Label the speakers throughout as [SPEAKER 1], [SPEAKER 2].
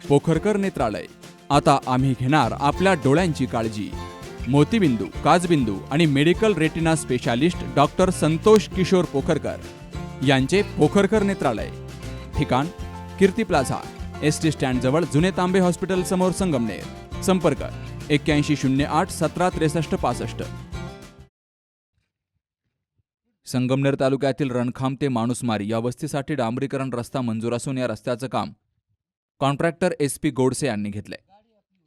[SPEAKER 1] पोखरकर नेत्रालय. आता आम्ही घेणार आपल्या डोळ्यांची काळजी. मोतीबिंदू, काचबिंदू आणि medical retina specialist doctor Santosh Kishor Pokharkar यांचे पोखरकर नेत्रालय. ठिकाण कीर्ती प्लाझा, एसटी स्टँड जवळ जुने तांबे हॉस्पिटल समोर, संगमनेर. संपर्क 8108 1763 65. संगमनेर तालुक्यातील रणखाम ते माणूसमारी या वस्तीसाठी डांबरीकरण रस्ता मंजूर असून या रस्त्याचं काम कॉन्ट्रॅक्टर SP गोडसे यांनी घेतलंय.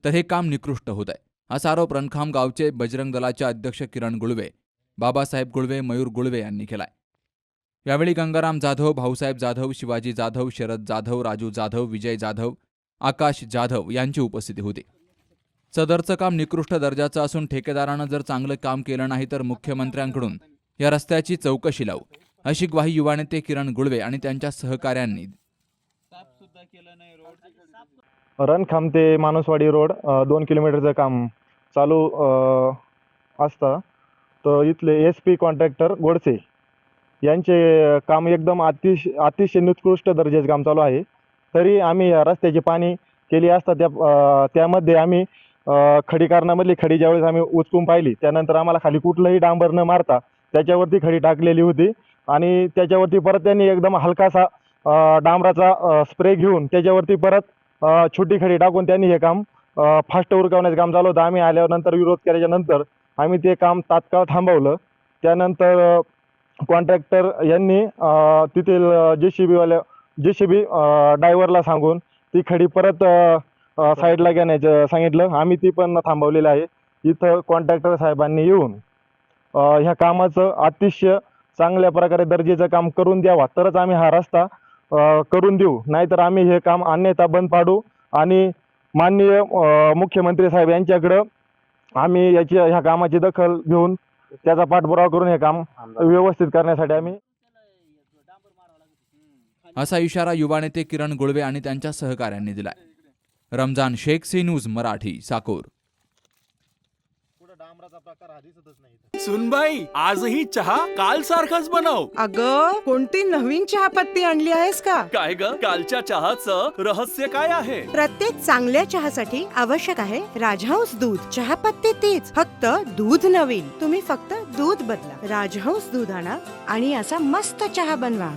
[SPEAKER 1] तर हे काम निकृष्ट होत आहे असा आरोप रणखाम गावचे बजरंग दलाचे अध्यक्ष किरण गुळवे, बाबासाहेब गुळवे, मयूर गुळवे यांनी केलाय. यावेळी गंगाराम जाधव, भाऊसाहेब जाधव, शिवाजी जाधव, शरद जाधव, राजू जाधव, विजय जाधव, आकाश जाधव यांची उपस्थिती होती. सदरचं काम निकृष्ट दर्जाचं असून ठेकेदारानं जर चांगलं काम केलं नाही तर मुख्यमंत्र्यांकडून या रस्त्याची चौकशी लावू अशी ग्वाही युवा नेते किरण गुळवे आणि त्यांच्या सहकाऱ्यांनी.
[SPEAKER 2] रणखाम ते माणूसवाडी रोड 2 किलोमीटरचं काम चालू असतं. तर इथले SP कॉन्ट्रॅक्टर गोडसे यांचे काम एकदम अतिशय निकृष्ट दर्जाचे काम चालू आहे. तरी आम्ही या रस्त्याची पाहणी केली असता त्यामध्ये आम्ही खडीकरणामधली खडी ज्यावेळेस आम्ही उचकून पाहिली, त्यानंतर आम्हाला खाली कुठलंही डांबर न मारता त्याच्यावरती खडी टाकलेली होती आणि त्याच्यावरती परत त्यांनी एकदम हलकासा डांबराचा स्प्रे घेऊन त्याच्यावरती परत छोटी खडी टाकून त्यांनी हे काम फास्ट उरकवण्याचं काम चालू होतं. आम्ही आल्यानंतर विरोध केल्याच्या नंतर आम्ही ते काम तात्काळ थांबवलं. त्यानंतर कॉन्ट्रॅक्टर यांनी तेथील JCB ड्रायव्हरला सांगून ती खडी परत साईडला घेण्याचं सांगितलं. आम्ही ती पण थांबवलेली आहे. इथं कॉन्ट्रॅक्टर साहेबांनी येऊन ह्या कामाचं अतिशय चांगल्या प्रकारे दर्जेचं काम करून द्यावा, तरच आम्ही हा रस्ता करून देऊ. नाहीतर आम्ही हे काम अन्यथा बंद पाडू आणि माननीय मुख्यमंत्री साहेब यांच्याकडं आम्ही ह्या कामाची दखल घेऊन त्याचा पाठपुरावा करून हे काम व्यवस्थित करण्यासाठी आम्ही.
[SPEAKER 1] असा इशारा युवा नेते किरण गुळवे आणि त्यांच्या सहकाऱ्यांनी दिलाय. Ramzan Shaikh, C News Marathi, Sakor.
[SPEAKER 3] सुनबाई, आजही चहा काल सारखाच बनव.
[SPEAKER 4] अगं, कोणती नवीन चहापत्ती आणली आहेस का?
[SPEAKER 3] काय ग, कालच्या चहाचं रहस्य काय आहे?
[SPEAKER 5] प्रत्येक चांगल्या चहासाठी आवश्यक आहे राजहंस दूध. चहापत्ती तीच, फक्त दूध नवीन. तुम्ही फक्त दूध बदला. राजहंस दूध आणा आणि असा मस्त चहा बनवा.